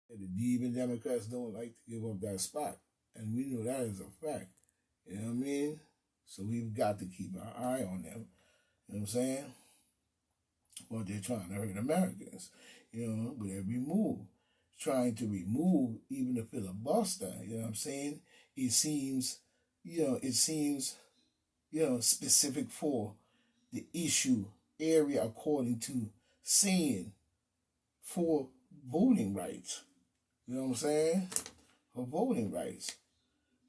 The even Democrats don't like to give up that spot. And we know that is a fact. You know what I mean? So we've got to keep our eye on them. You know what I'm saying? But they're trying to hurt Americans, with every move. Trying to remove even the filibuster, you know what I'm saying? It seems, specific for the issue area according to saying for voting rights. You know what I'm saying? For voting rights.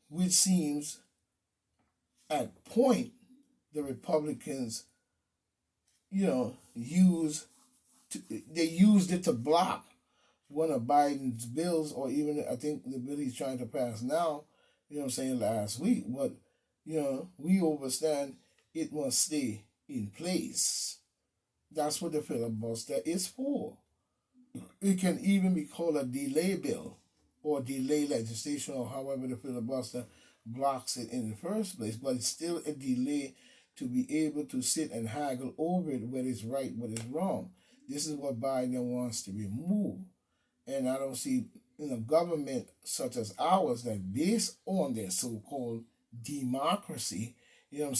Which seems at point the Republicans, they used it to block one of Biden's bills, or even I think the bill he's trying to pass now, last week. But, we understand it must stay in place. That's what the filibuster is for. It can even be called a delay bill or delay legislation, or however the filibuster blocks it in the first place, but it's still a delay to be able to sit and haggle over it, what is right, what is wrong. This is what Biden wants to remove. And I don't see in a government such as ours that based on their so-called democracy, it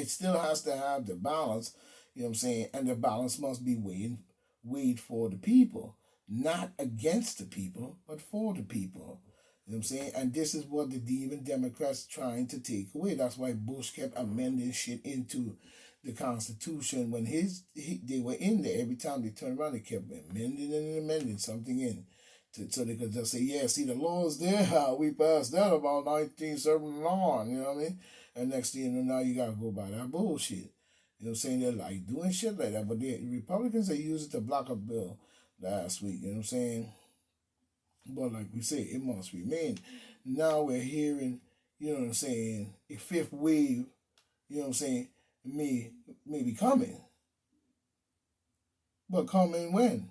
still has to have the balance, and the balance must be weighed for the people, not against the people, but for the people. And this is what the even Democrats trying to take away. That's why Bush kept amending shit into the Constitution when they were in there. Every time they turned around, they kept amending and amending something in. So they could just say, yeah, see, the law is there. We passed that about 1979, you know what I mean? And next thing you know, now you got to go by that bullshit. You know what I'm saying? They're like doing shit like that. But the Republicans, they used it to block a bill last week, you know what I'm saying? But like we say, it must remain. Now we're hearing, a fifth wave, may be coming. But coming when?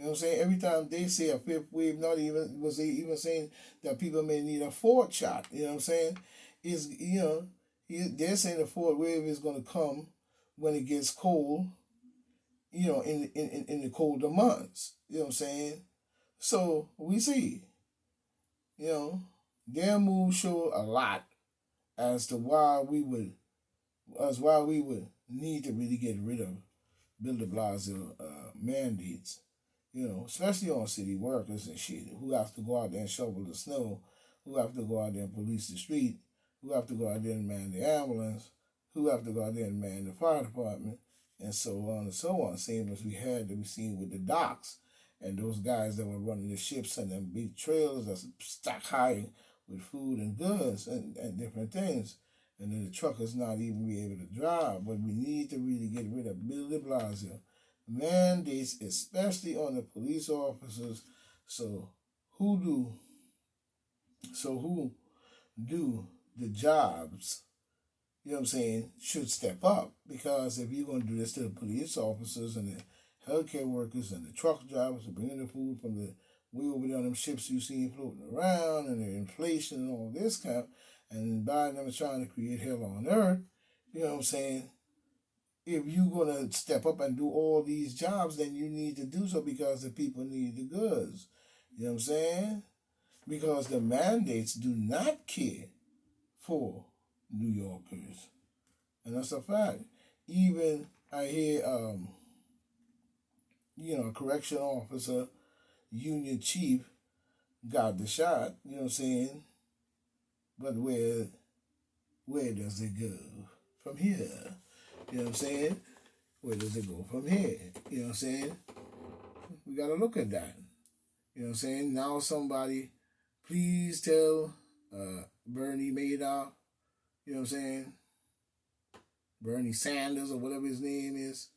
Every time they say a fifth wave, not even was they even saying that people may need a fourth shot. Is they're saying the fourth wave is going to come when it gets cold. In the colder months. You know what I'm saying? So we see, their moves show a lot as to why we would need to really get rid of Bill de Blasio mandates, especially on city workers and shit who have to go out there and shovel the snow, who have to go out there and police the street, who have to go out there and man the ambulance, who have to go out there and man the fire department, and so on and so on. Same as we seen with the docks and those guys that were running the ships and them big trailers that's stacked high with food and goods and different things. And then the truckers not even be able to drive. But we need to really get rid of Bill de Blasio mandates, especially on the police officers. So who do the jobs, should step up. Because if you're going to do this to the police officers and the healthcare workers and the truck drivers who bring in the food from the way over there on them ships you see floating around, and the inflation and all this kind, and Biden is trying to create hell on earth, if you're going to step up and do all these jobs, then you need to do so because the people need the goods. You know what I'm saying? Because the mandates do not care for New Yorkers. And that's a fact. Even I hear, a correction officer, union chief, got the shot, you know what I'm saying? But where does it go from here? You know what I'm saying? Where does it go from here? You know what I'm saying? We got to look at that. You know what I'm saying? Now somebody, please tell Bernie Madoff, you know what I'm saying? Bernie Sanders or whatever his name is,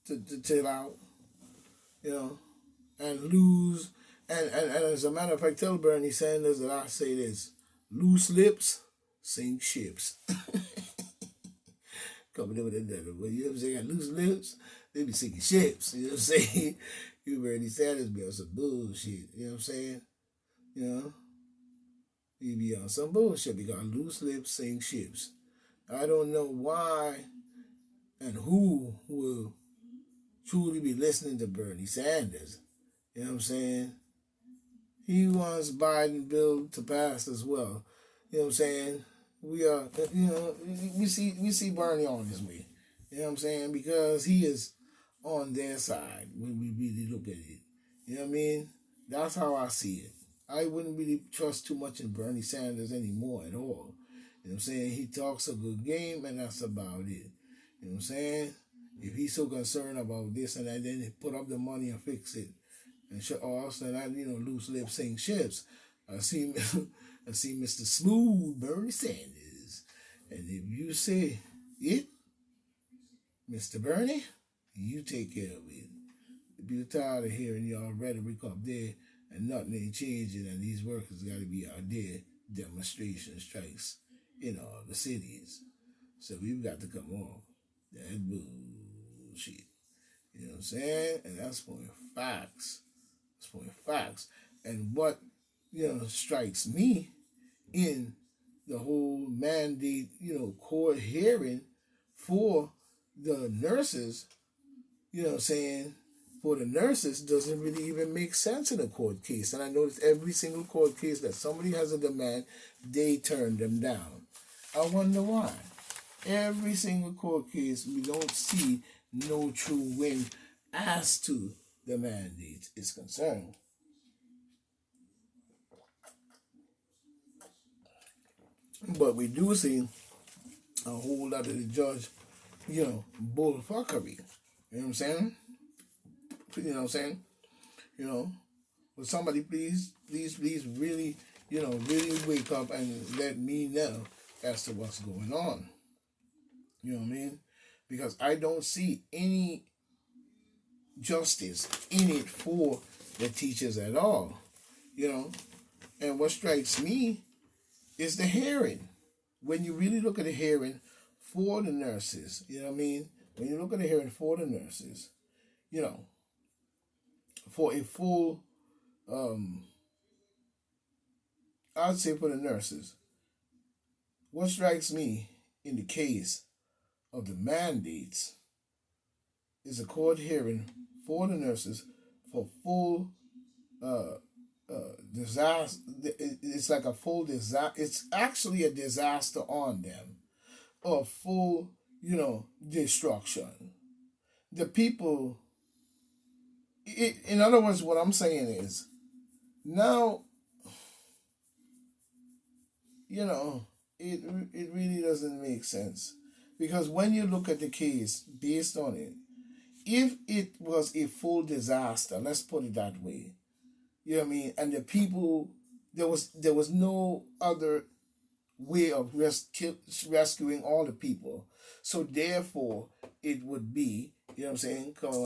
to chill out, and lose. And as a matter of fact, tell Bernie Sanders that I say this: loose lips sink ships. Coming in with that, but you know what I'm saying? Loose lips, they be sinking ships. You know what I'm saying? You Bernie Sanders be on some bullshit. You know what I'm saying? You be on some bullshit because loose lips sink ships. I don't know why and who will truly be listening to Bernie Sanders. You know what I'm saying? He wants Biden bill to pass as well. You know what I'm saying? We are, we see Bernie on his way. You know what I'm saying? Because he is on their side when we really look at it. You know what I mean? That's how I see it. I wouldn't really trust too much in Bernie Sanders anymore at all. You know what I'm saying? He talks a good game and that's about it. You know what I'm saying? If he's so concerned about this and that, then he put up the money and fix it and show us and I, loose lip saying ships. I see, I see Mr. Smooth Bernie Sanders, and if you say it, Mr. Bernie, you take care of it. If you're tired of hearing y'all rhetoric up there and nothing ain't changing, and these workers got to be out there demonstration strikes in all the cities, so we've got to come off that bullshit. You know what I'm saying? And that's point facts. Point facts. And what strikes me in the whole mandate, court hearing for the nurses, you know what I'm saying, for the nurses doesn't really even make sense in a court case. And I notice every single court case that somebody has a demand, they turn them down. I wonder why. Every single court case, we don't see no true win as to the mandate is concerned. But we do see a whole lot of the judge, bullfuckery. You know what I'm saying? You know what I'm saying? You know, will somebody please really, really wake up and let me know as to what's going on. You know what I mean? Because I don't see any justice in it for the teachers at all. And what strikes me is the hearing. When you really look at the hearing for the nurses, you know what I mean? When you look at the hearing for the nurses, for a full, I'd say for the nurses, what strikes me in the case of the mandates is a court hearing for the nurses for full disaster. It's like a full disaster. It's actually a disaster on them, or full, destruction. The people. In other words, what I'm saying is, now, it really doesn't make sense, because when you look at the case based on it, if it was a full disaster, let's put it that way, you know what I mean, and the people, there was no other way of rescuing all the people, so therefore it would be, you know what I'm saying,